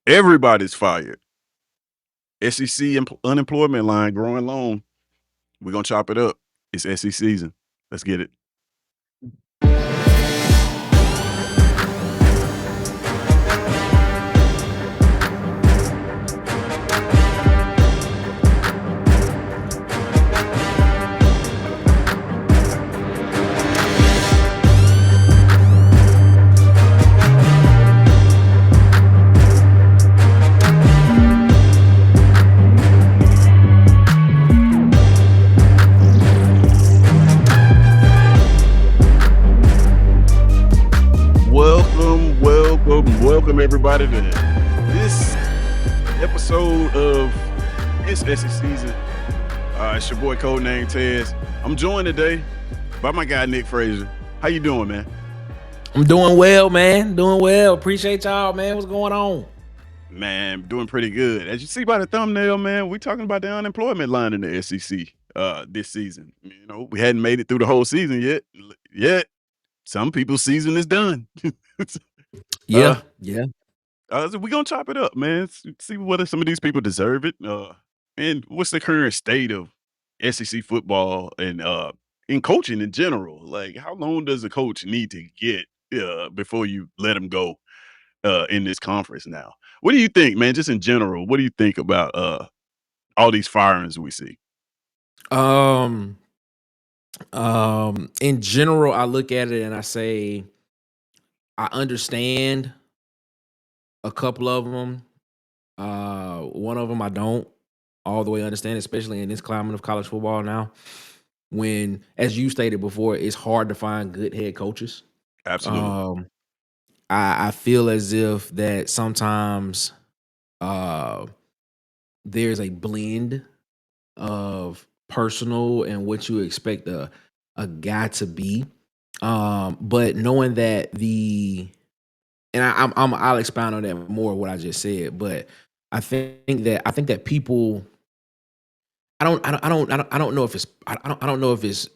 Everybody's fired. SEC unemployment line growing long. We're gonna chop it up. It's SEC season. Let's get it. Welcome everybody to this episode of It's SEC season. It's your boy Codename Tez. I'm joined today by my guy Nick Frazier. How you doing, man? I'm doing well, man. Doing well. Appreciate y'all, man. What's going on? Man, doing pretty good. As you see by the thumbnail, man, we talking about the unemployment line in the SEC this season. You know, we hadn't made it through the whole season yet. Some people's season is done. uh, Yeah. so we gonna chop it up, man. See whether some of these people deserve it. And what's the current state of SEC football and in coaching in general? Like, how long does a coach need to get before you let him go in this conference now? What do you think, man? Just in general, what do you think about all these firings we see? Um, in general, I look at it and I say I understand a couple of them. One of them I don't all the way understand, especially in this climate of college football now. When, as you stated before, it's hard to find good head coaches. Absolutely. Um, I feel as if that sometimes uh there's a blend of personal and what you expect a guy to be. But knowing that and I'll expound on that more what I just said, but I think that people I don't know if it's I don't know if it's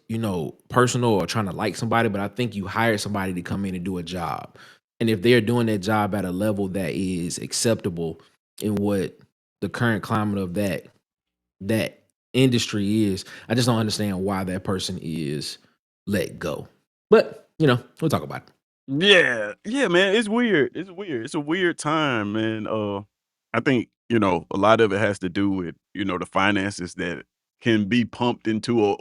personal or trying to like somebody, but I think you hire somebody to come in and do a job. And if they're doing that job at a level that is acceptable in what the current climate of that industry is, I just don't understand why that person is let go. But, we'll talk about it. Yeah, man. It's weird. It's weird. It's a weird time, man. I think, a lot of it has to do with, the finances that can be pumped into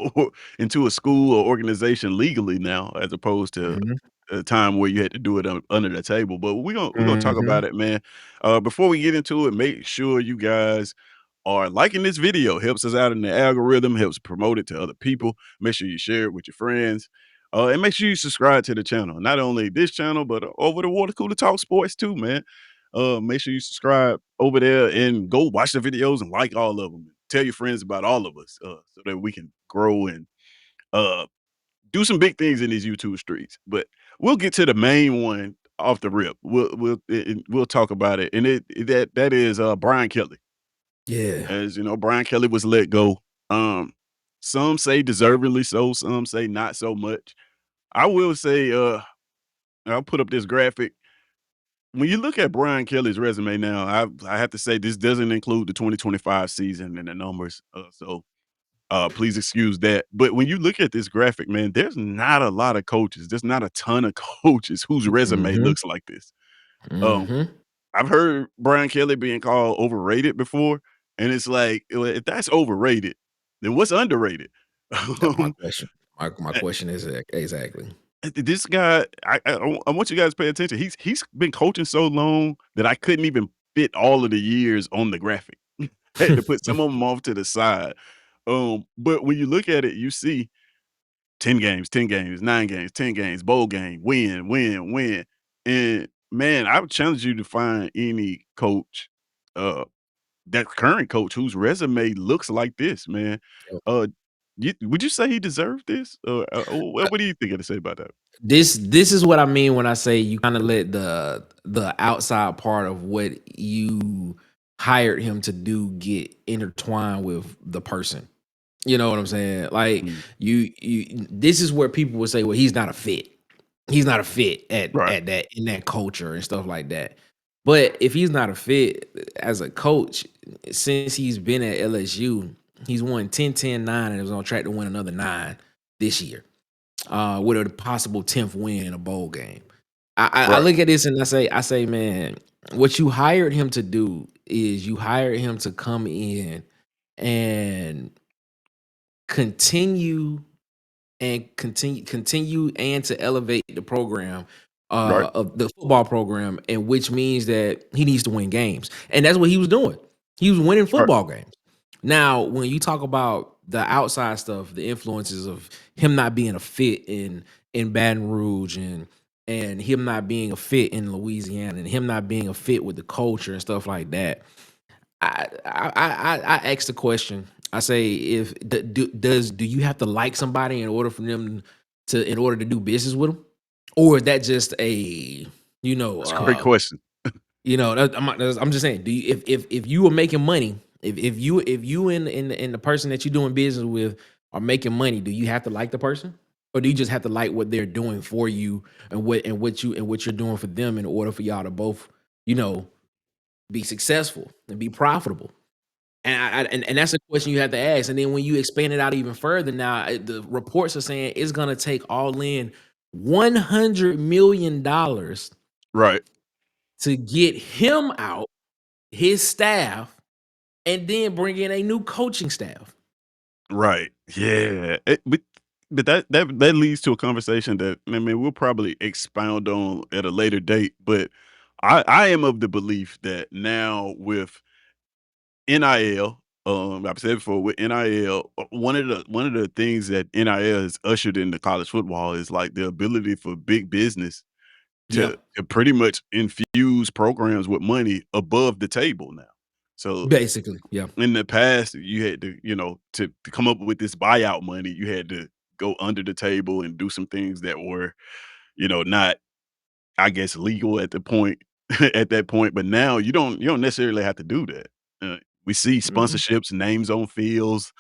into a school or organization legally now, as opposed to Mhm. a time where you had to do it under the table. But we're gonna talk Mhm. about it, man. Before we get into it, make sure you guys are liking this video. Helps us out in the algorithm, helps promote it to other people. Make sure you share it with your friends. And make sure you subscribe to the channel. Not only this channel, but over the water cooler talk sports too, man. Make sure you subscribe over there and go watch the videos and like all of them. Tell your friends about all of us so that we can grow and uh, do some big things in these YouTube streets. But we'll get to the main one off the rip. We'll talk about it, and that is Brian Kelly. Yeah. As you know, Brian Kelly was let go. Um, some say deservedly so, some say not so much. I will say, I'll put up this graphic. When you look at Brian Kelly's resume now, I have to say this doesn't include the 2025 season and the numbers. Please excuse that. But when you look at this graphic, man, there's not a lot of coaches. There's not a ton of coaches whose resume Mhm. looks like this. Um, Mhm. I've heard Brian Kelly being called overrated before, and it's like, well, if that's overrated, then what's underrated? That's my question. My question is exactly. This guy, I want you guys to pay attention. He's been coaching so long that I couldn't even fit all of the years on the graphic. Had to put some of them off to the side. But when you look at it, you see 10 games, 9 games, 10 games, bowl game, win, win, win. And man, I would challenge you to find any coach, uh, that current coach whose resume looks like this, man. Uh, would you say he deserved this? What do you think to say about that? This is what I mean when I say you kind of let the outside part of what you hired him to do get intertwined with the person. You know what I'm saying? Like Mm, you this is where people would say, well, he's not a fit. He's not a fit at right. that in that culture and stuff like that. But if he's not a fit as a coach, since he's been at LSU, he's won 10, 10, 9, and is on track to win another 9 this year, with a possible 10th win in a bowl game. I Right, look at this and I say, man, what you hired him to do is you hired him to come in and continue continue and to elevate the program, right, of the football program, and which means that he needs to win games, and that's what he was doing. He was winning right, football games. Now, when you talk about the outside stuff, the influences of him not being a fit in Baton Rouge, and him not being a fit in Louisiana, and him not being a fit with the culture and stuff like that, I ask the question. I say, if do you have to like somebody in order for them in order to do business with them, or is that just a you know that's a great uh question. I'm just saying, do you, if you were making money, if you and the person that you're doing business with are making money, do you have to like the person, or do you just have to like what they're doing for you, and what you're doing for them, in order for y'all to both you know be successful and be profitable? And that's a question you have to ask. And then when you expand it out even further, now the reports are saying it's gonna take all in $100 million Right, to get him out, his staff, and then bring in a new coaching staff. right. Yeah, but that leads to a conversation that, I mean, we'll probably expound on at a later date, but I am of the belief that now with NIL, I've said before with NIL, one of the things that NIL has ushered into college football is like the ability for big business Yeah, to pretty much infuse programs with money above the table now. So basically. Yeah. in the past, you had to, to come up with this buyout money, you had to go under the table and do some things that were, not, I guess, legal at the point at that point, but now you don't necessarily have to do that. We see Mhm. sponsorships, names on fields.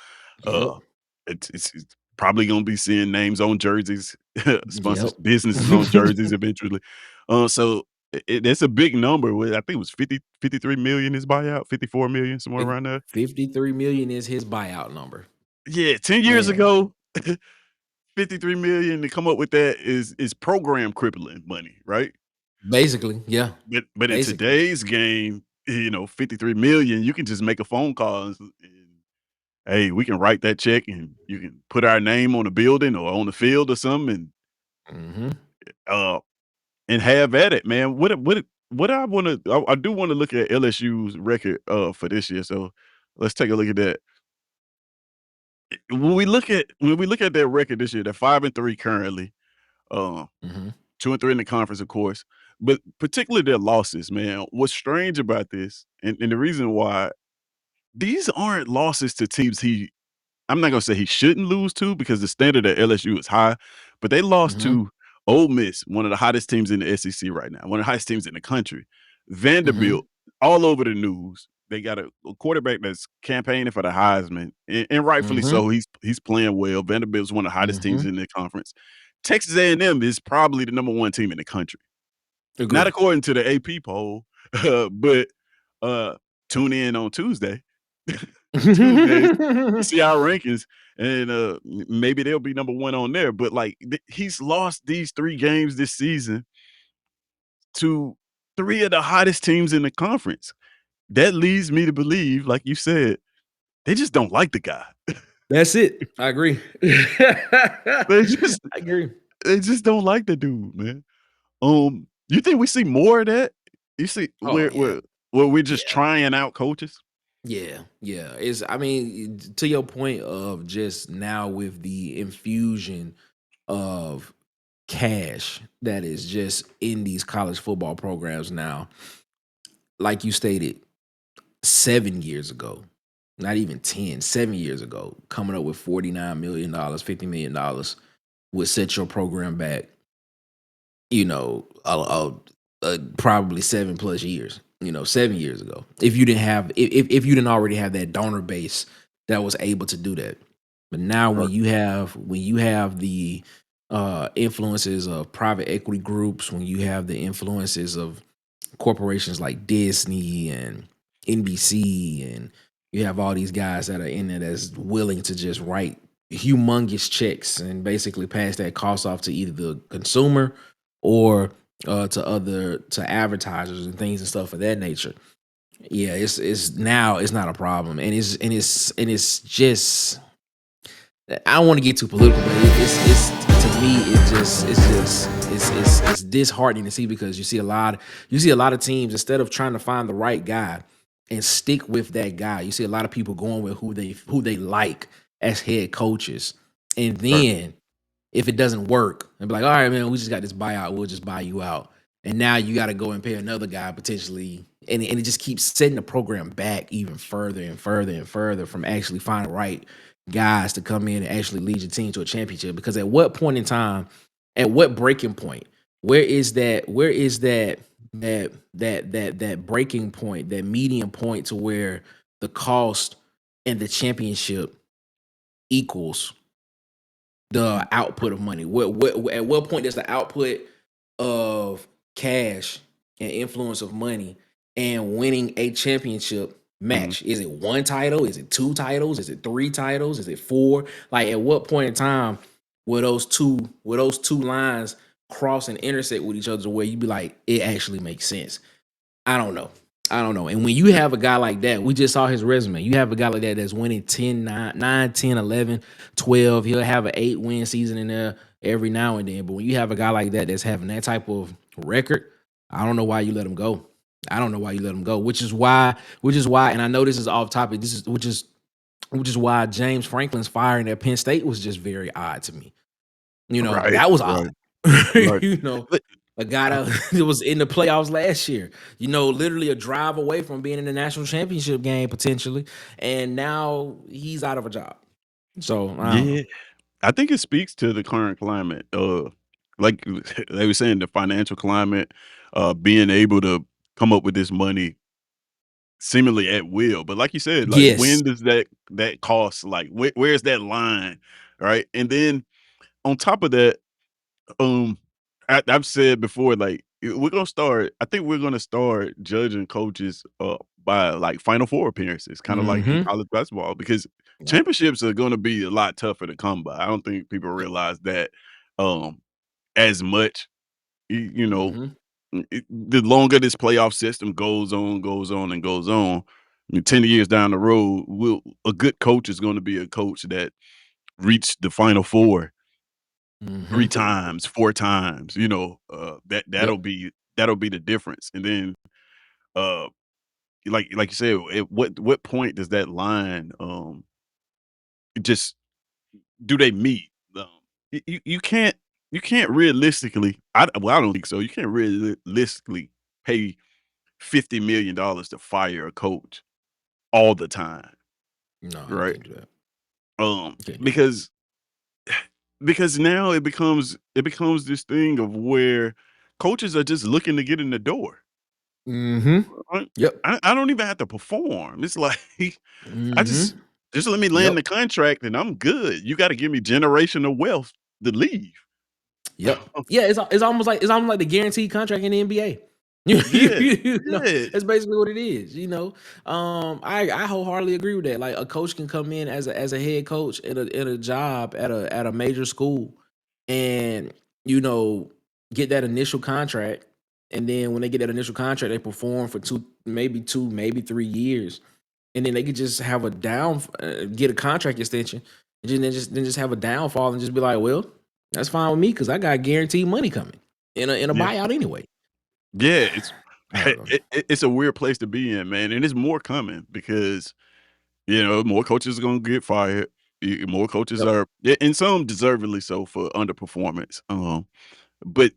Yep. Uh, it's probably gonna be seeing names on jerseys, sponsors Yep. businesses on jerseys eventually. So that's a big number. I think it was 53 million his buyout, 54 million, somewhere around there. 53 million is his buyout number. Yeah, 10 years And ago, 53 million to come up with that is program crippling money, right? basically, yeah. But in Basically. today's game, 53 million, you can just make a phone call and, hey, we can write that check and you can put our name on the building or on the field or something Mhm. uh, and have at it, man. What I do wanna look at LSU's record, for this year, so let's take a look at that. When we look at their record this year, they're 5-3 currently, uh, Mhm. 2-3 in the conference, of course, but particularly their losses, man. What's strange about this, and the reason why, these aren't losses to teams I'm not gonna say he shouldn't lose to, because the standard at LSU is high, but they lost Mhm. to Ole Miss, one of the hottest teams in the SEC right now, one of the hottest teams in the country. Mhm. Vanderbilt, all over the news. They got a quarterback that's campaigning for the Heisman, and rightfully Mhm. so. He's playing well. Vanderbilt's one of the hottest teams Mhm. in the conference. Texas A&M is probably the number one team in the country. Not Agree. according to the AP poll, but, uh, tune in on Tuesday. Tuesdays to see our rankings, and, maybe they'll be number 1 on there, but, like, he's lost these 3 games this season to 3 of the hottest teams in the conference. That leads me to believe, like you said, they just don't like the guy. That's it. I agree. They just I agree. they just don't like the dude, man. You think we see more of that? You see Oh, where yeah. we're just Yeah. trying out coaches? Yeah. Yeah. It's I mean, to your point of just now with the infusion of cash that is just in these college football programs now, like you stated, 7 years ago, not even 10, 7 years ago, coming up with $49 million, $50 million would set your program back, probably 7 plus years, 7 years ago. If you didn't have, if you didn't already have that donor base that was able to do that. But now Right, when you have the influences of private equity groups, when you have the influences of corporations like Disney and NBC, and you have all these guys that are in it that's willing to just write humongous checks and basically pass that cost off to either the consumer or to advertisers and things and stuff of that nature. Yeah, it's now it's not a problem, and it's just I don't want to get too political, but it's to me it's disheartening to see because you see a lot of teams instead of trying to find the right guy and stick with that guy. You see a lot of people going with who they like as head coaches, and Right. then if it doesn't work, and be like, all right, man, we just got this buyout, we'll just buy you out. And now you got to go and pay another guy potentially. And it just keeps setting the program back even further and further and further from actually finding right guys to come in and actually lead your team to a championship. Because at what point in time, at what breaking point, where is that breaking point, that medium point to where the cost and the championship equals the output of money? What at what point does the output of cash and influence of money and winning a championship Mhm. match? Is it one title? Is it two titles? Is it three titles? Is it four? Like at what point in time will those two lines cross and intersect with each other to where you be like, it actually makes sense? I don't know. I don't know. And when you have a guy like that, we just saw his resume. You have a guy like that that's winning 10, 9, 10, 11, 12. He'll have an 8 win season in there every now and then. But when you have a guy like that that's having that type of record, I don't know why you let him go. I don't know why you let him go, which is why, and I know this is off topic. This is which is why James Franklin's firing at Penn State was just very odd to me. You know, Right, that was odd. right, right. You know, But a guy that was in the playoffs last year, you know, literally a drive away from being in the national championship game potentially, and now he's out of a job. So I don't know. yeah, I think it speaks to the current climate, like they were saying, the financial climate, being able to come up with this money seemingly at will. But like you said, like Yes. when does that cost? Like where's that line, right? And then on top of that, um, I've said before, like we're gonna start. I think we're gonna start judging coaches by like Final Four appearances, kind of like in Mm-hmm. college basketball, because Yep. championships are gonna be a lot tougher to come by. I don't think people Yep. realize that um as much. You know, Mm-hmm. the longer this playoff system goes on, and goes on, I mean, 10 years down the road, will a good coach is going to be a coach that reached the Final Four Mm-hmm. 3 times, 4 times. You know, Yep. that'll be the difference. And then, uh, like you said, at what point does that line just do they meet? Um, you you can't realistically. I don't think so. You can't realistically pay $50 million to fire a coach all the time, No, you right? can't do that. You can't do that. Because now it becomes this thing of where coaches are just looking to get in the door. Mm-hmm. Right? Yep. I don't even have to perform. It's like I Mm-hmm. just let me land Yep. the contract and I'm good. You got to give me generational wealth to leave. Yep. Yeah, it's almost like the guaranteed contract in the NBA. Yeah, You know, yeah, that's basically what it is. You know, I wholeheartedly agree with that. Like a coach can come in as a head coach in a job at a major school, and you know get that initial contract, and then when they get that initial contract, they perform for two, maybe 3 years, and then they could just have a get a contract extension, and then just have a downfall and just be like, well, that's fine with me because I got guaranteed money coming in a yeah, buyout anyway. yeah. It's I don't know. it's a weird place to be in, man, and it's more coming because you know, more coaches are gonna get fired. More coaches Yep. are, and some deservedly so for underperformance. But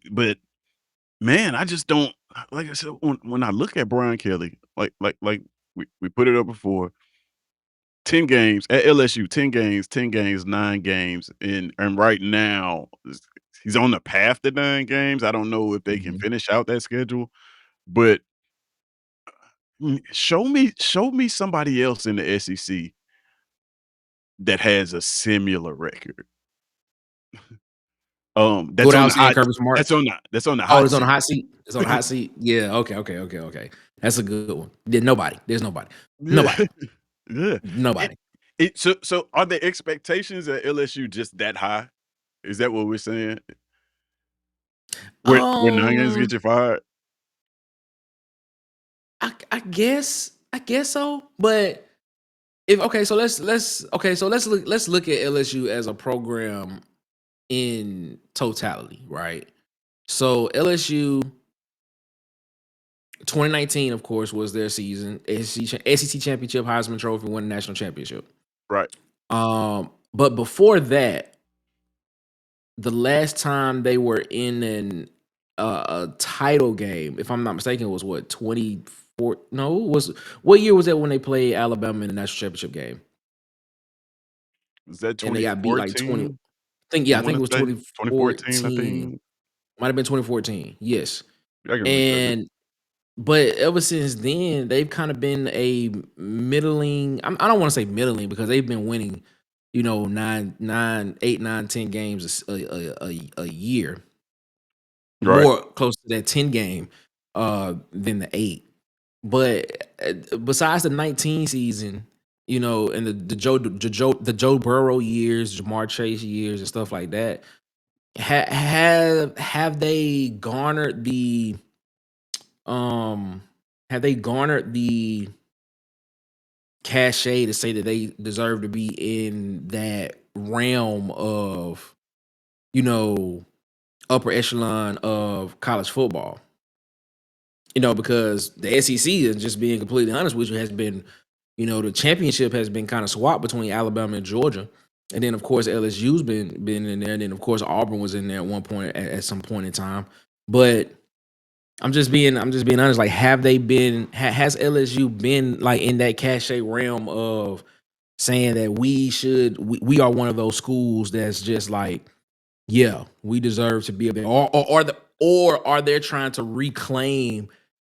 man, I just don't like I said when I look at Brian Kelly, like we put it up before. 10 games at LSU, 10 games, 10 games, 9 games, and right now he's on the path to 9 games. I don't know if they can Mhm. finish out that schedule, but show me somebody else in the SEC that has a similar record. That's on without the saying hot Kirby Smart? that's on the Oh, hot it's on the seat. hot seat? It's on the hot seat? Yeah, okay. That's a good one. There's nobody. Yeah. Nobody. Yeah. It Nobody. so are the expectations at LSU just that high? Is that what we're saying? Where 9 games Um, get you fired? I guess so, but if okay, so let's look at LSU as a program in totality, right? So LSU 2019, of course, was their season. SEC championship, Heisman Trophy, won the national championship. Right. But before that, the last time they were in a title game, if I'm not mistaken, was what 24? No, was what year was that when they played Alabama in the national championship game Was that and they got beat like 20? 2014? I I think wanna it was say 2014, I 2014. think. Might have been 2014. Yes, I can research it. and but ever since then, they've kind of been a middling. I don't want to say middling because they've been winning, 9, 8, 9, 10 games a year, Right. more close to that 10 game than the 8. But besides the 19 season, and the Joe Burrow years, Jamar Chase years, and stuff like that, have they garnered the um have they garnered the cachet to say that they deserve to be in that realm of, you know, upper echelon of college football? Because the SEC is, just being completely honest with you, has been, the championship has been kind of swapped between Alabama and Georgia. And then of course LSU's been in there. And then of course Auburn was in there at one point at some point in time. But I'm just being honest. Like, have they been? Has LSU been like in that cachet realm of saying that we are one of those schools that's just like, yeah, we deserve to be a bit, or are they trying to reclaim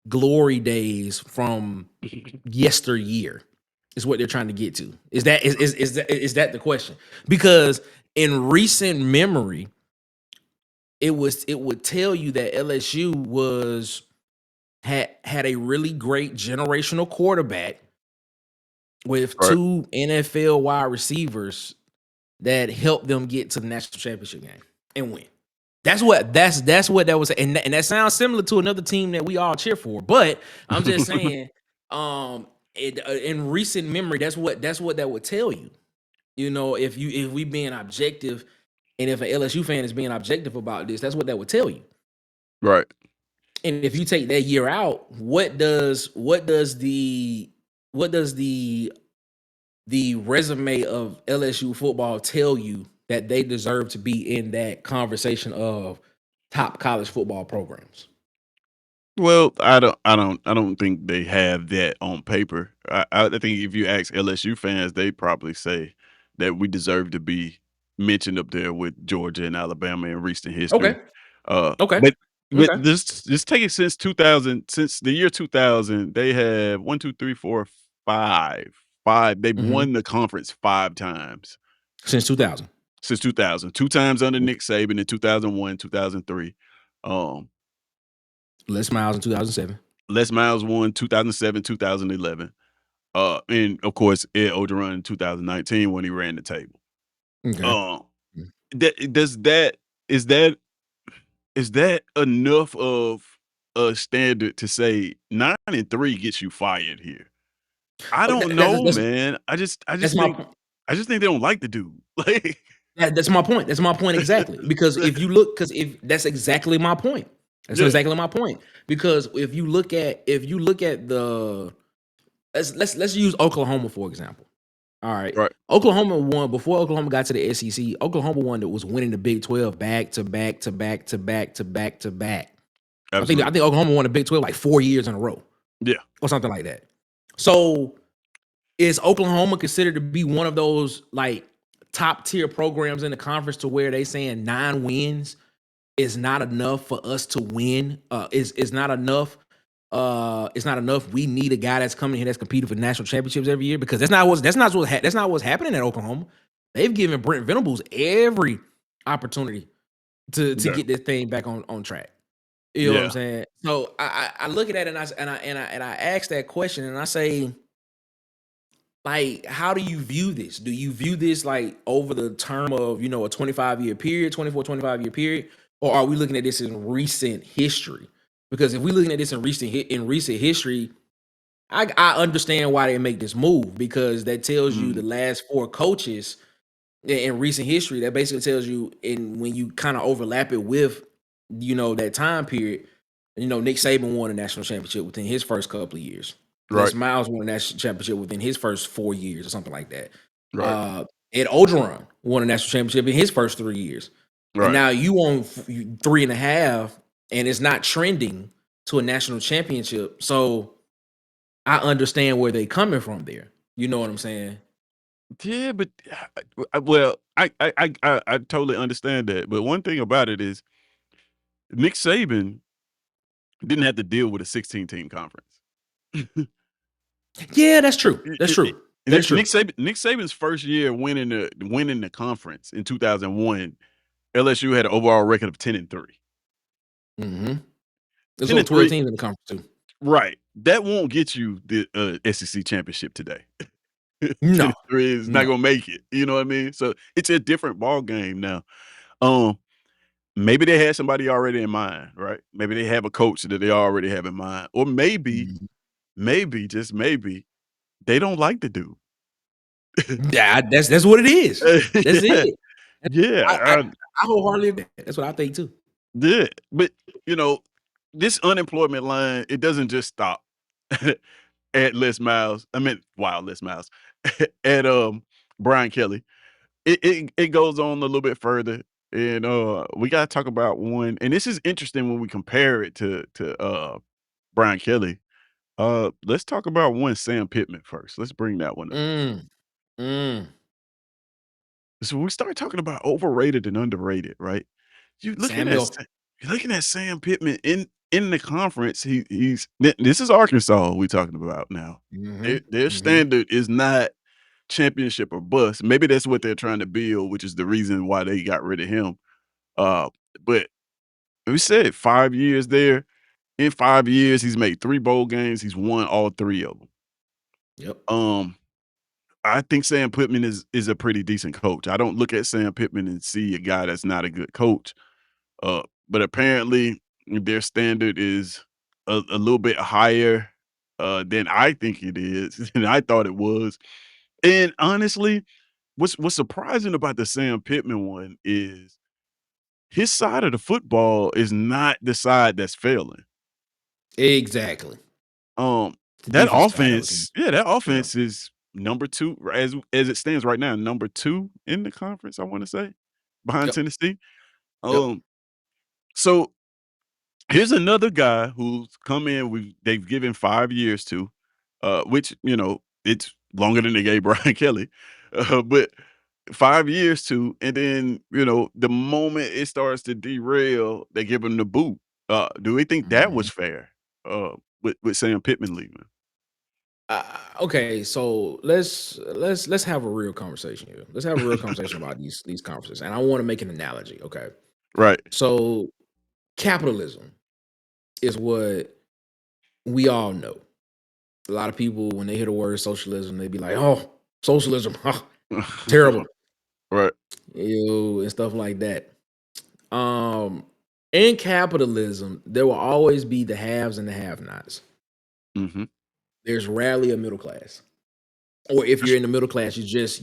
glory days from yesteryear? Is what they're trying to get to. Is that the question? Because in recent memory, it would tell you that LSU had a really great generational quarterback with Right. two NFL wide receivers that helped them get to the national championship game and win. That's what that was, and that sounds similar to another team that we all cheer for. But I'm just saying, in recent memory, that's what that would tell you. If we being objective, and if an LSU fan is being objective about this, that's what that would tell you. Right. And if you take that year out, what does the resume of LSU football tell you that they deserve to be in that conversation of top college football programs? Well, I don't think they have that on paper. I think if you ask LSU fans, they probably say that we deserve to be mentioned up there with Georgia and Alabama in recent Okay. history. Okay. But Okay. this just take it since 2000, since the year 2000, they have 1, 2, 3, 4, 5, 5. They've Mhm. won the conference 5 times Since 2000. since 2000. 2 times under Nick Saban in 2001, 2003. Um, Les Miles in 2007. Les Miles won 2007, 2011. And of course, Ed Ogeron in 2019 when he ran the table. Okay. Um, Mm. does that is that is that enough of a standard to say 9-3 gets you fired here? I Oh, don't that's know, that's man. that's my point. I just think they don't like the dude. Like, That's my point. That's my point exactly. Because if that's exactly my point. That's yeah, exactly my point. Because if you look at the let's use Oklahoma for example. All right. right, Oklahoma won before Oklahoma got to the SEC. Oklahoma won that was winning the Big 12 back to back to back to back to back to back. I absolutely, think Oklahoma won the Big 12 like 4 years in a row yeah, or something like that. So is Oklahoma considered to be one of those like top tier programs in the conference to where they saying 9 wins is not enough for us to win? Is not enough. It's not enough. We need a guy that's coming here that's competing for national championships every year because that's not what's happening at Oklahoma. They've given Brent Venables every opportunity to Yeah. get this thing back on track. You know what I'm Yeah. saying? So I look at that and I ask that question and I say, like, how do you view this? Do you view this like over the term of, a 25-year period, 25-year period, or are we looking at this in recent history? Because if we're looking at this in recent history, I understand why they make this move because that tells you the Mhm. last four coaches in recent history. That basically tells you in when you kind of overlap it with that time period. Nick Saban won a national championship within his first couple of years. Les Right. Miles won a national championship within his first 4 years or something like that. Right. Ed Ogeron won a national championship in his first 3 years, and Right. now you on three and a half, and it's not trending to a national championship. So I understand where they coming from there. You know what I'm saying? Yeah, but well, I totally understand that. But one thing about it is Nick Saban didn't have to deal with a 16-team conference. Yeah, that's true. It- That's it- true. it- That is true. Nick Saban's first year winning the conference in 2001, LSU had an overall record of 10-3. Mhm. There's 10 only and 12 3, teams in the conference too. right? That won't get you the SEC championship today. 10 No. and 3 is not No. gonna make it. You know what I mean? So it's a different ball game now. Um, Maybe they had somebody already in mind, right? Maybe they have a coach that they already have in mind, or Mhm. maybe just maybe they don't like the dude. Yeah, that's what it is. That's Yeah, it. I yeah, wholeheartedly agree. That's what I think too. yeah. But you know, this unemployment line, it doesn't just stop at Les Miles. I mean, wow, Les Miles at Brian Kelly. It goes on a little bit further, and we gotta talk about one. And this is interesting when we compare it to Brian Kelly. Let's talk about one Sam Pittman first. Let's bring that one up. Mm, mm. So we start talking about overrated and underrated, right? You looking at Samuel. Sa you're looking at Sam Pittman in the conference, this is Arkansas we talking about now. Their Mhm, their mhm. standard is not championship or bust. Maybe that's what they're trying to build, which is the reason why they got rid of him. Uh, but we said 5 years there. In 5 years, he's made 3 bowl games. He's won all 3 of them. Yep. Um, I think Sam Pittman is a pretty decent coach. I don't look at Sam Pittman and see a guy that's not a good coach. But apparently their standard is a little bit higher than I think it is, than I thought it was. And honestly, what's surprising about the Sam Pittman one is his side of the football is not the side that's failing. Exactly. Um, The that defensive side of it. offense, yeah, that Yeah. offense is number 2 as it stands right now, number 2 in the conference, I wanna say, behind Yep. Tennessee. Yep. Um, so here's another guy who's come in, they've given 5 years to, which, it's longer than they gave Brian Kelly, but 5 years to, and then, the moment it starts to derail, they give him the boot. Do we think that was Mhm. fair, with Sam Pittman leaving? Okay, so let's have a real conversation here. Let's have a real conversation about these conferences, and I want to make an analogy. Okay, Right. so capitalism is what we all know. A lot of people, when they hear the word socialism, they be like, "Oh, socialism, huh, terrible," Right. and stuff like that. Um, in capitalism, there will always be the haves and the have-nots. Mhm. There's rarely a middle class. Or if That's you're in the middle class, you just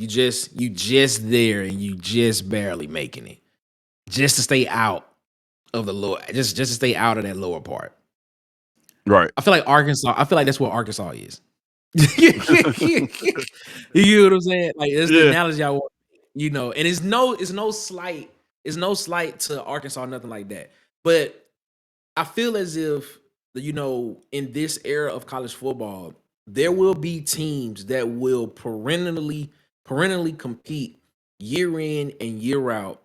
there and you just barely making it. Just to stay out of the lower, just to stay out of that lower part. right. I feel like that's what Arkansas is. You know what I'm saying? Like that's the Yeah. analogy I want, and it's no slight to Arkansas, nothing like that. But I feel as if, in this era of college football, there will be teams that will perennially compete year in and year out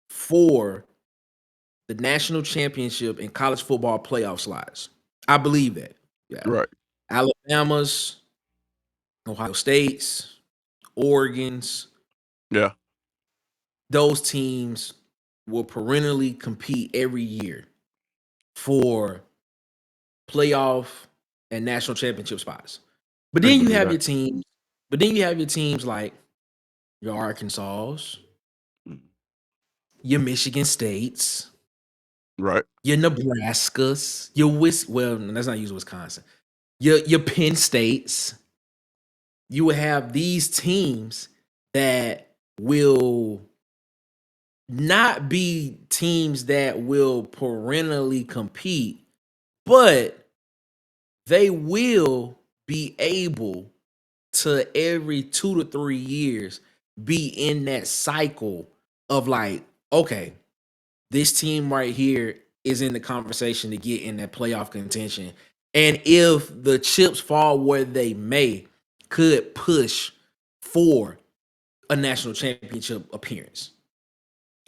for the national championship and college football playoff slots. I believe that. Yeah. Right. Alabama's, Ohio State's, Oregon's, Yeah. those teams. will perennially compete every year for playoff and national championship spots. But I can then you believe have that. your teams. But then you have your teams like your Arkansas, Mm. your Michigan States, Right. your Nebraskas, your well, let's not use Wisconsin. Your Penn States. You will have these teams that will not be teams that will perennially compete, but they will be able to every 2 to 3 years be in that cycle of like, okay, this team right here is in the conversation to get in that playoff contention. And if the chips fall where they may, could push for a national championship appearance.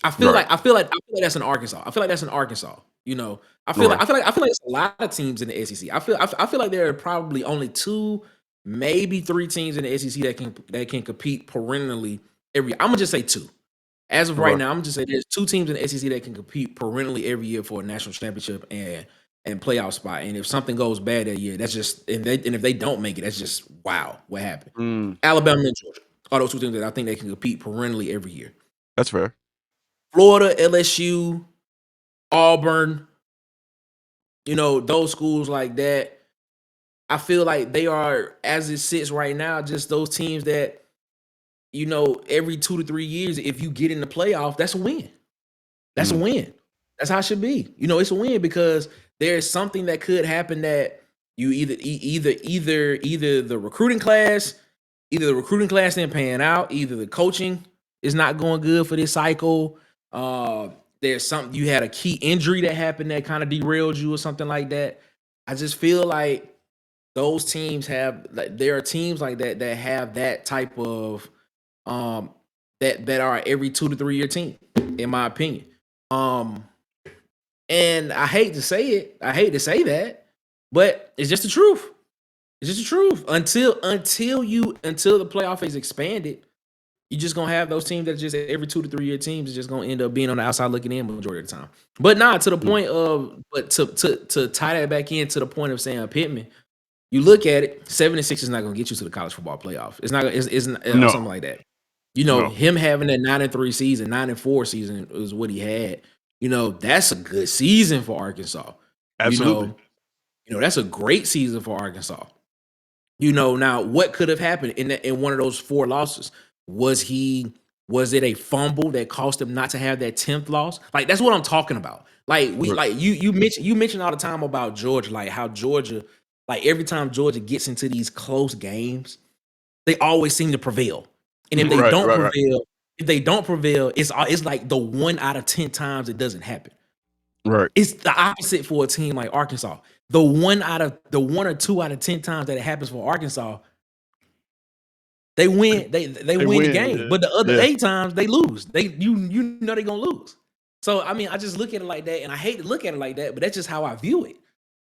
Right. I feel like that's in Arkansas. I feel like that's in Arkansas. You know, Okay. I feel like it's a lot of teams in the SEC. I feel like there are probably only two, maybe three teams in the SEC that can compete perennially every year. I'm gonna just say two. As of right Okay. now, I'm just saying there's two teams in the SEC that can compete perennially every year for a national championship and playoff spot. And if something goes bad that year, that's just and if they don't make it, that's just wow, what happened? Mm, Alabama and Georgia are those two teams that I think they can compete perennially every year. that's fair. Florida, LSU, Auburn, those schools like that. I feel like they are, as it sits right now, just those teams that, every 2 to 3 years, if you get in the playoff, that's a win. That's a Mm. win. That's how it should be. It's a win because there's something that could happen that you either the recruiting class didn't pan out, either the coaching is not going good for this cycle. Uh, there's something you had a key injury that happened that kind of derailed you or something like that. I just feel like those teams have like there are teams like that that have that type of um that are every 2 to 3 year team, in my opinion. Um, and I hate to say it, I hate to say that, but it's just the truth. It's just the truth. Until the playoff is expanded, you're just gonna have those teams that just every 2 to 3 year teams is just gonna end up being on the outside looking in majority of the time. But not to the Mm. point of, but to tie that back in to the point of Sam Pittman, you look at it, 7-6 is not gonna get you to the college football playoff. It's not. It's not, or No. something like that. No. Him having that 9-3 season, 9-4 season is what he had. That's a good season for Arkansas. You Absolutely. know, that's a great season for Arkansas. Now what could have happened in one of those four losses? Was it a fumble that cost him not to have that 10th loss? Like that's what I'm talking about. Like we Right. like you mentioned all the time about Georgia, like how Georgia, like every time Georgia gets into these close games, they always seem to prevail. And if they Right. don't Right. Right. prevail, it's like the 1 out of 10 times it doesn't happen. Right. It's the opposite for a team like Arkansas. The 1 or 2 out of 10 times that it happens for Arkansas, they win. They They win the win. game. Yeah. But the other Yeah. 8 times they lose. They're gonna lose. So I mean, I just look at it like that, and I hate to look at it like that, but that's just how I view it.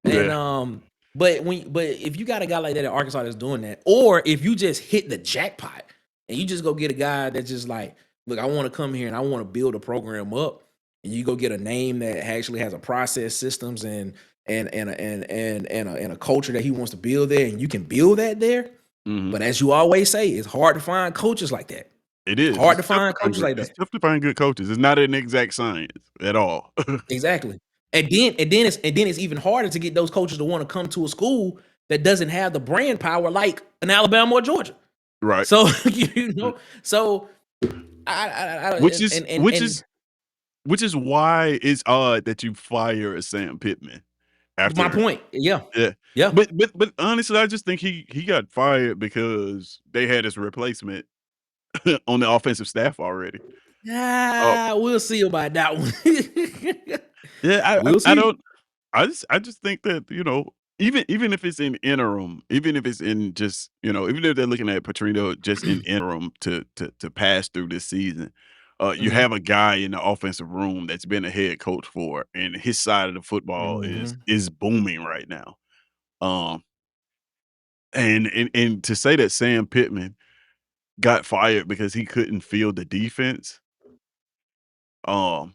And Yeah. but if you got a guy like that in Arkansas that's doing that, or if you just hit the jackpot and you just go get a guy that's just like, look, I want to come here and I want to build a program up, and you go get a name that actually has a process, systems, and a culture that he wants to build there, and you can build that there. Hmm. But as you always say, it's hard to find coaches like that. It It's is. hard It's to tough find to find coaches good. like It's that. tough to find good coaches. It's not an exact science at all. Exactly. And then it's even harder to get those coaches to want to come to a school that doesn't have the brand power like an Alabama or Georgia. Right. So Mm. so I Which is which and is which is why it's odd that you fire a Sam Pittman my after. point. Yeah. Yeah. Yeah. But honestly, I just think he got fired because they had his replacement on the offensive staff already. Oh, We'll see about that one. yeah, We'll I see. don't I just think that, even if it's in interim, even if it's in just, even if they're looking at Petrino just in interim to pass through this season, you Mhm. have a guy in the offensive room that's been a head coach for, and his side of the football is Mhm. is booming right now. Um, and to say that Sam Pittman got fired because he couldn't field the defense, um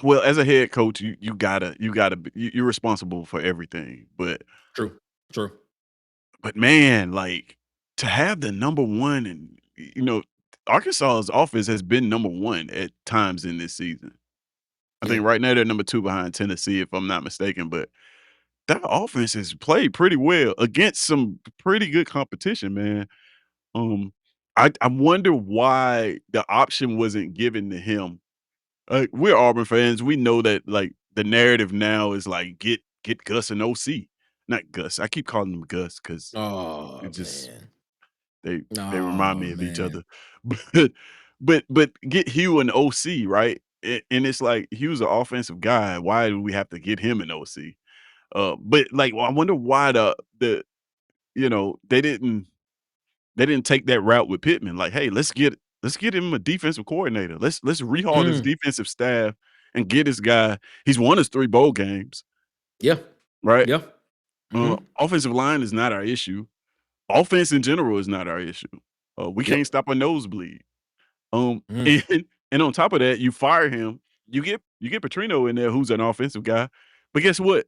well, as a head coach, you gotta be you're responsible for everything, True. True. but man, like, to have the number 1 and Arkansas's offense has been number 1 at times in this season. I Yeah. think right now they're number 2 behind Tennessee, if I'm not mistaken, but that offense has played pretty well against some pretty good competition, man. Um, I wonder why the option wasn't given to him. We're Auburn fans. We know that, like, the narrative now is like, get Gus and OC. Not Gus. I keep calling him Gus because it Oh just man. they remind Oh me of each man. other. But get Hugh and OC, right? And it's like Hugh's an offensive guy. Why do we have to get him an OC? But like, well, I wonder why they didn't take that route with Pittman. Like, hey, let's get him a defensive coordinator. Let's rehaul this Mm, defensive staff and get this guy. He's won us 3 bowl games, yeah. right? Yeah. Mhm. Offensive line is not our issue. Offense in general is not our issue. We Yep. can't stop a nosebleed. Mm. And on top of that, you fire him. You get Petrino in there, who's an offensive guy, but guess what?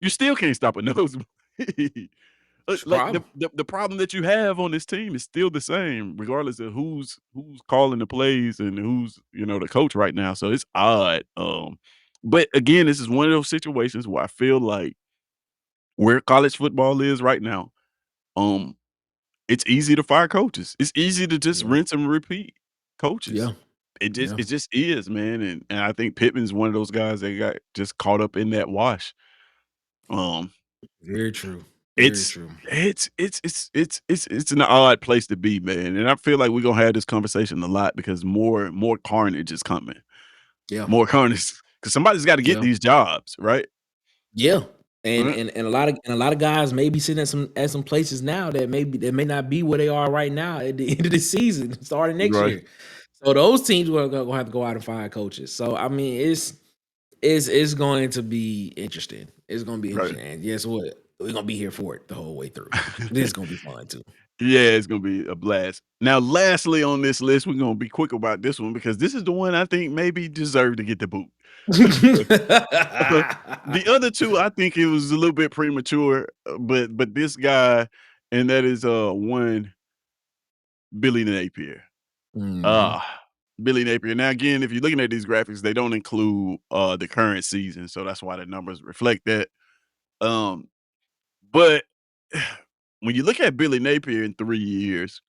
You still can't stop a nosebleed. It's a Like problem. the problem that you have on this team is still the same, regardless of who's calling the plays and who's the coach right now. So it's odd. But again, this is one of those situations where I feel like where college football is right now, um, it's easy to fire coaches. It's easy to just Yeah. rinse and repeat coaches. Yeah. It just Yeah. it just is, man. And I think Pittman's one of those guys that got just caught up in that wash. Um, Very true. Very It's true. it's an odd place to be, man, and I feel like we're gonna have this conversation a lot because more carnage is coming. Yeah. More carnage, because somebody's gotta get Yeah. these jobs, right? Yeah. And Right, and and a lot of guys may be sitting at some places now that may not be where they are right now at the end of the season, starting next right, year. So those teams are gonna have to go out and find coaches. So I mean, it's going to be interesting. It's gonna be right. interesting. And guess what? We're gonna be here for it the whole way through. This is gonna be fun too. Yeah, it's gonna be a blast. Now, lastly on this list, we're gonna be quick about this one because this is the one I think maybe deserved to get the boot. The other 2, I think it was a little bit premature, but this guy, and that is, one Billy Napier. Mhm. Ah, Billy Napier. Now, again, if you're looking at these graphics, they don't include the current season, so that's why the numbers reflect that. Um, but when you look at Billy Napier in 3 years,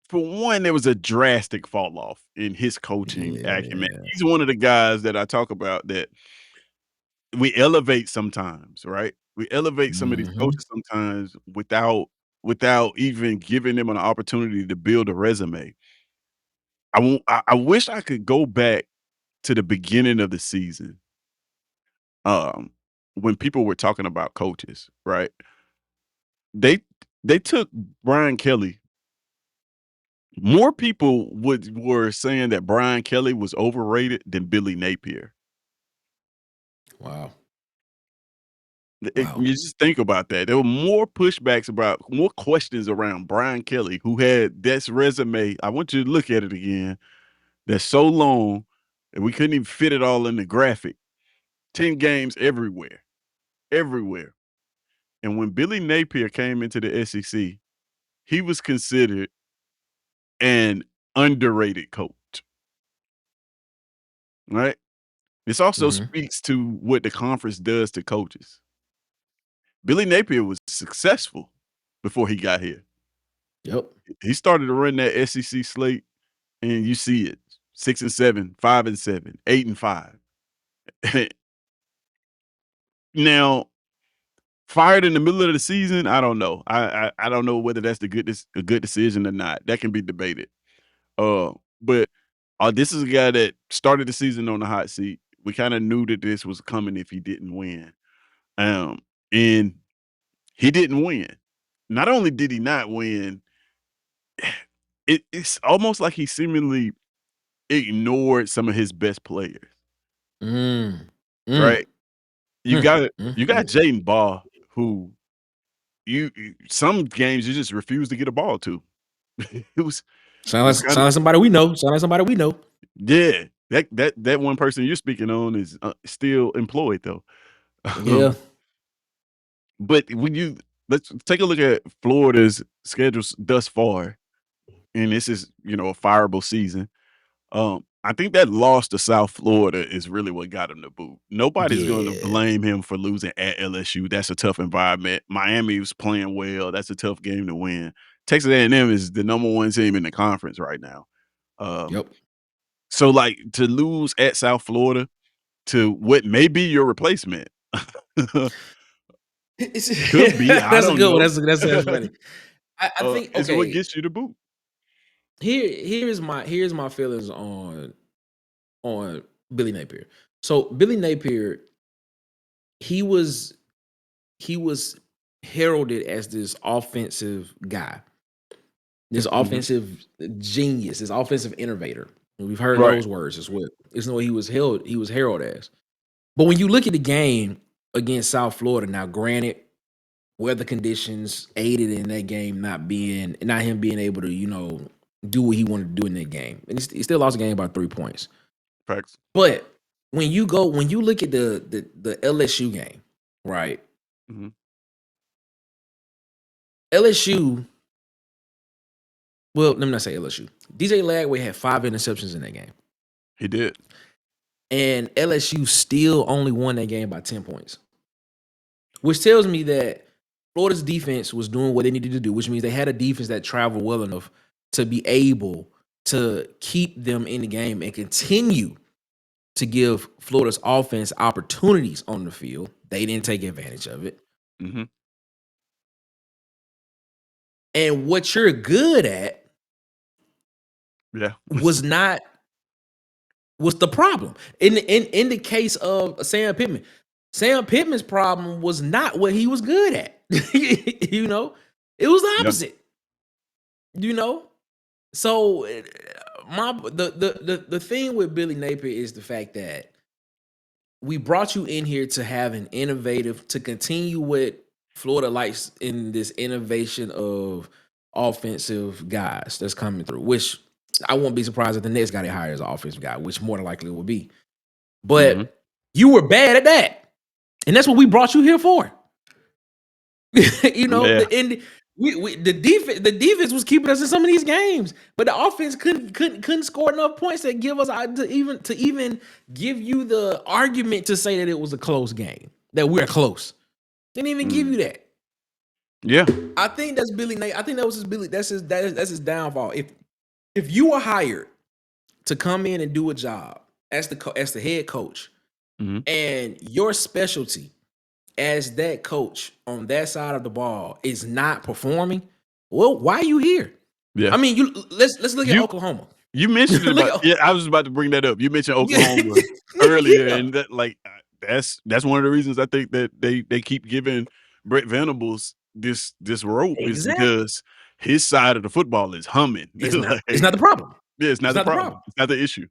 for one, there was a drastic fall off in his coaching acumen. Yeah. He's one of the guys that I talk about that we elevate sometimes, right? We elevate some of these Mhm. coaches sometimes without even giving them an opportunity to build a resume. I wish I could go back to the beginning of the season, um, when people were talking about coaches, right? They they took Brian Kelly. More people were saying that Brian Kelly was overrated than Billy Napier. Wow. You Wow. just think about that. There were more pushbacks about more questions around Brian Kelly, who had this resume. I want you to look at it again. That's so long that we couldn't even fit it all in the graphic. 10 games everywhere, everywhere. And when Billy Napier came into the SEC, he was considered an underrated coach, right? This also Mhm. speaks to what the conference does to coaches. Billy Napier was successful before he got here. Yep. He started to run that SEC slate, and you see it 6-7, 5-7, 8-5. Now, fired in the middle of the season, I don't know. I don't know whether that's a good decision or not. That can be debated. But this is a guy that started the season on the hot seat. We kind of knew that this was coming if he didn't win. Um, and he didn't win. Not only did he not win, it's almost like he seemingly ignored some of his best players, Mm. right? Mm. You Mm. got you Mhm. got Jaden Ball, who some games you just refuse to get a ball to. It was it was kinda Sound like somebody we know. Sound like somebody we know. yeah. That one person you're speaking on is, still employed though. Yeah. Um, but when you let's take a look at Florida's schedules thus far, and this is, a fireable season. I think that loss to South Florida is really what got him the boot. Nobody's gonna Yeah. blame him for losing at LSU. That's a tough environment. Miami was playing well. That's a tough game to win. Texas A&M is the number 1 team in the conference right now. Um, Yep. so, like, to lose at South Florida to what may be your replacement It's could be, I that's a don't good one. know. That's funny. I think It's what okay. gets you the boot. Here's my feelings on Billy Napier. So Billy Napier, he was he was heralded as this offensive guy, this Mhm. offensive genius, this offensive innovator. And we've heard Right. those words as well. It's what he was heralded as. But when you look at the game against South Florida, now granted, weather conditions aided in that game not him being able to, do what he wanted to do in that game. And he still lost the game by 3 points. Facts. But when you look at the LSU game, right? Mhm. LSU, well, let me not say LSU. DJ Lagway had 5 interceptions in that game. He did. And LSU still only won that game by 10 points. Which tells me that Florida's defense was doing what they needed to do, which means they had a defense that traveled well enough to be able to keep them in the game and continue to give Florida's offense opportunities on the field. They didn't take advantage of it. Mhm. And what you're good at Yeah. was not was the problem. In the case of Sam Pittman's problem was not what he was good at. It was the Yep. opposite. You know, so the thing with Billy Napier is the fact that we brought you in here to have an innovative to continue what Florida likes in this innovation of offensive guys that's coming through. Which I won't be surprised if the next guy they hire is an offensive guy, which more than likely it will be. Mhm. But you were bad at that, and that's what we brought you here for. Yeah. And the defense was keeping us in some of these games, but the offense couldn't score enough points to give us to even give you the argument to say that it was a close game, that we're close. Didn't even give Mm. you that. Yeah. I think that's Billy Nate. I think that was his Billy. That's his downfall. If you were hired to come in and do a job as the head coach, Mhm. and your specialty as that coach on that side of the ball is not performing, well, why are you here? Yeah. I mean, let's look at You Oklahoma. you mentioned it Look about at yeah, I was about to bring that up. You mentioned yeah, Oklahoma earlier, yeah, and that, like, that's one of the reasons I think that they keep giving Brett Venables this rope is exactly. because his side of the football is humming. It's not Like, the problem. yeah, it's not It's the not the problem. problem. It's not the issue.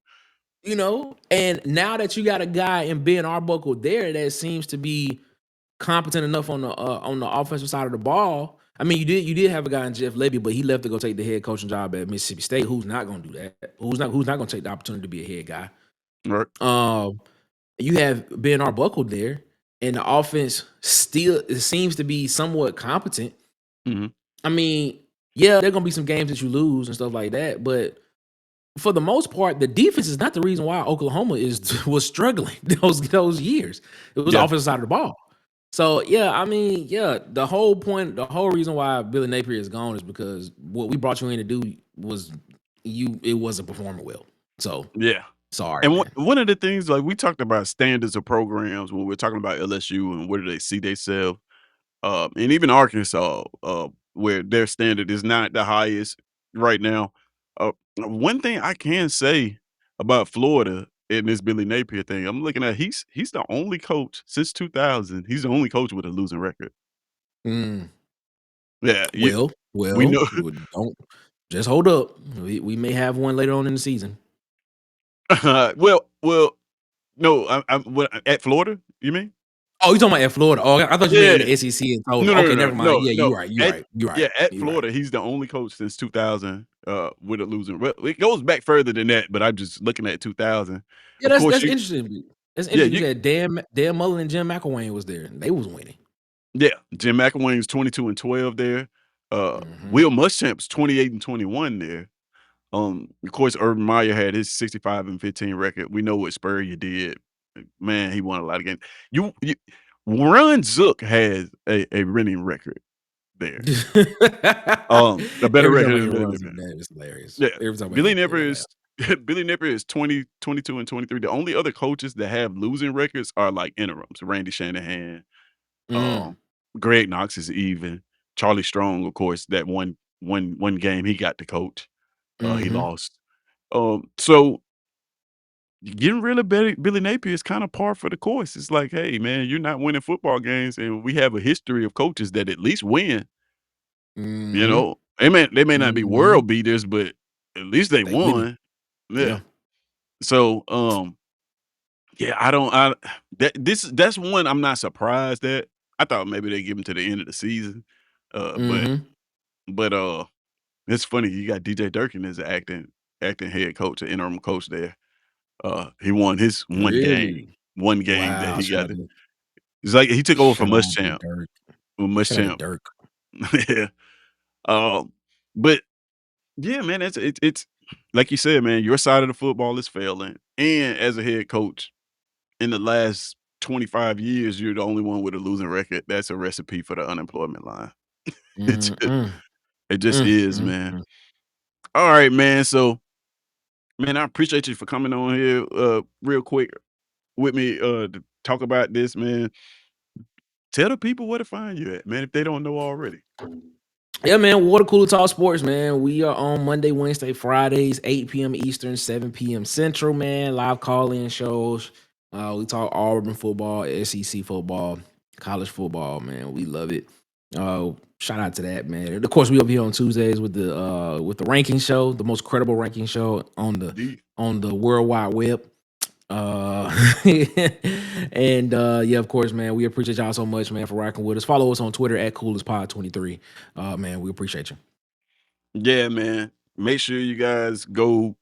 And now that you got a guy in Ben Arbuckle there that seems to be competent enough on the offensive side of the ball. I mean, you did have a guy in Jeff Levy, but he left to go take the head coaching job at Mississippi State. Who's not going to do that? Who's not going to take the opportunity to be a head guy? Right. Um, you have Ben Arbuckle there, and the offense still it seems to be somewhat competent. Mhm. I mean, yeah, there are going to be some games that you lose and stuff like that, but for the most part, the defense is not the reason why Oklahoma was struggling those years. It was the Yeah. offensive side of the ball. So yeah, I mean, yeah, the whole reason why Billy Napier is gone is because what we brought you in to do was it wasn't performing well. So Yeah. sorry, And man. one of the things, like, we talked about standards of programs when we're talking about LSU and where do they see themselves. And even Arkansas, where their standard is not the highest right now. One thing I can say about Florida and this Billy Napier thing, I'm looking at he's the only coach since 2000. He's the only coach with a losing record. Mm, Yeah, we well, know. don't just hold up. We may have one later on in the season. well, no, I'm at Florida. You mean? Oh, you talking about at Florida? Oh, I thought you meant Yeah. in the SEC in total. No, no, Okay, no, never mind. no, Yeah, no. you right, you At right, you right, Yeah, at you right. Florida, he's the only coach since 2000, with a losing well, it goes back further than that, but I'm just looking at 2000. Yeah, Of course, that's you interesting. That's yeah, interesting. You you said Dan Mullen and Jim McElwain was there. They was winning. yeah, Jim McElwain's 22 and 12 there. Mhm. Will Muschamp's 28 and 21 there. Of course, Urban Meyer had his 65 and 15 record. We know what Spurrier did. Man, he won a lot of games. You Ron Zook has a winning record there. A better Every time record I than hear Billy Runs Napier. of that, it's hilarious. Yeah, Every time I Billy hear it, Napier I is laugh. Billy Napier is 20, 22, and 23. The only other coaches that have losing records are like interims. Randy Shanahan, Mm, um, Greg Knox is even. Charlie Strong, of course, that one game he got to coach. He mhm. lost. So getting rid of Billy Napier is kind of par for the course. It's like, hey, man, you're not winning football games, and we have a history of coaches that at least win. You Mhm. know, they may not be Mhm. world beaters, but at least they They winning. won. Yeah. Yeah. So, yeah, I don't. That's one I'm not surprised at. I thought maybe they give him to the end of the season, uh, but Mhm. but it's funny. You got DJ Durkin as an acting head coach, an interim coach there. He won his Really? one game that Wow. he got. It's like he took over from Shout out to Muschamp. Dirk. Shout out to Muschamp. Dirk. Yeah. But yeah, man, it's like you said, man. Your side of the football is failing, and as a head coach, in the last 25 years, you're the only one with a losing record. That's a recipe for the unemployment line. It's Mm, mm, it just mm, is, mm, man. mm. All right, man. So, man, I appreciate you for coming on here, real quick with me, to talk about this, man. Tell the people where to find you at, man, if they don't know already. Yeah, man. Water Cooler Talk Sports, man. We are on Monday, Wednesday, Fridays, 8 p.m. Eastern, 7 p.m. Central, man. Live call-in shows. We talk Auburn football, SEC football, college football, man. We love it. Shout out to that, man. And of course, we up here on Tuesdays with the ranking show, the most credible ranking show D on the World Wide Web. Uh, and yeah, of course, man, we appreciate y'all so much, man, for rocking with us. Follow us on Twitter at coolestpod23. Man, we appreciate you. Yeah, man. Make sure you guys go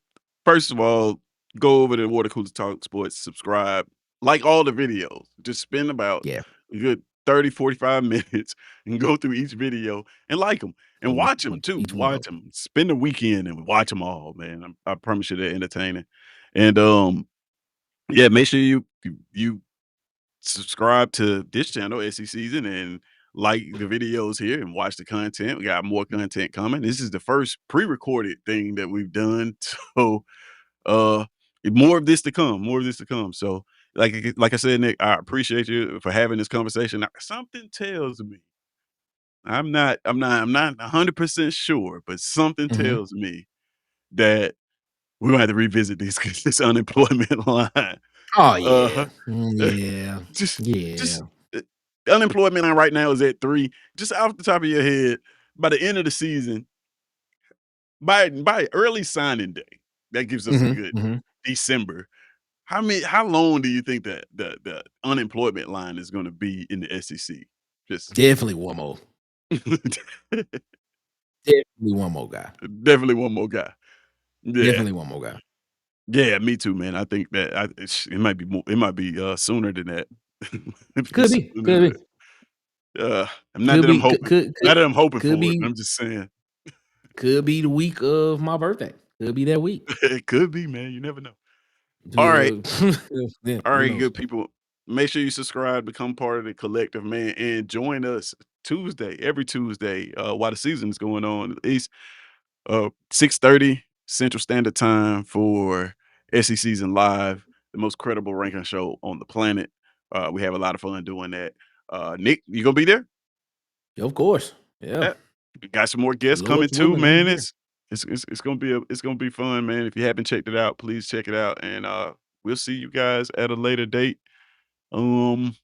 first of all, go over to Water Cooler Talk Sports, subscribe, like all the videos. Just spend about Yeah, a good 30, 45 minutes and go through each video and like them and watch them too. each one of Watch them. them. Spend the weekend and watch them all, man. I promise you they're entertaining. And yeah, make sure you subscribe to this channel, SECZN, and like the videos here and watch the content. We got more content coming. This is the first pre-recorded thing that we've done. So uh more of this to come, more of this to come. So like I said, Nick, I appreciate you for having this conversation. Now, something tells me I'm not 100% sure, but something Mhm. tells me that we're gonna have to revisit this this unemployment line. Oh Uh yeah, yeah, Just yeah. just the unemployment line right now is at 3. Just off the top of your head, by the end of the season, by early signing day, that gives us a Mhm, good mhm. December. How long do you think that the unemployment line is gonna be in the SEC? Just Definitely one more. Definitely one more guy. definitely one more guy. Yeah. Definitely one more guy. Yeah, me too, man. I think that it might be it might be, sooner than that. It might be Could be, sooner could than be, that. Uh, not could that I'm be, hoping not that I'm hoping could for it, be, I'm just saying. could be the week of my birthday. Could be that week. It could be, man, you never know. Alright, Uh, yeah, who alright, knows? good people. Make sure you subscribe, become part of the collective, man, and join us every Tuesday, while the season is going on, at least, 6:30 Central Standard Time for SE Season Live, the most credible ranking show on the planet. We have a lot of fun doing that. Nick, you gonna be there? Of course. Yeah. Yeah. We got some more guests coming Lord's too, willing, I'm man. here. It's gonna be it's gonna be fun, man. If you haven't checked it out, please check it out, and we'll see you guys at a later date. Um,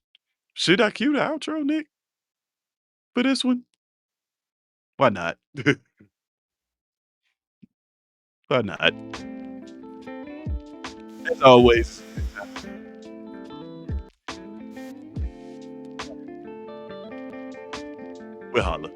should I cue the outro, Nick, for this one? Why not? Why not? As always. We'll holla.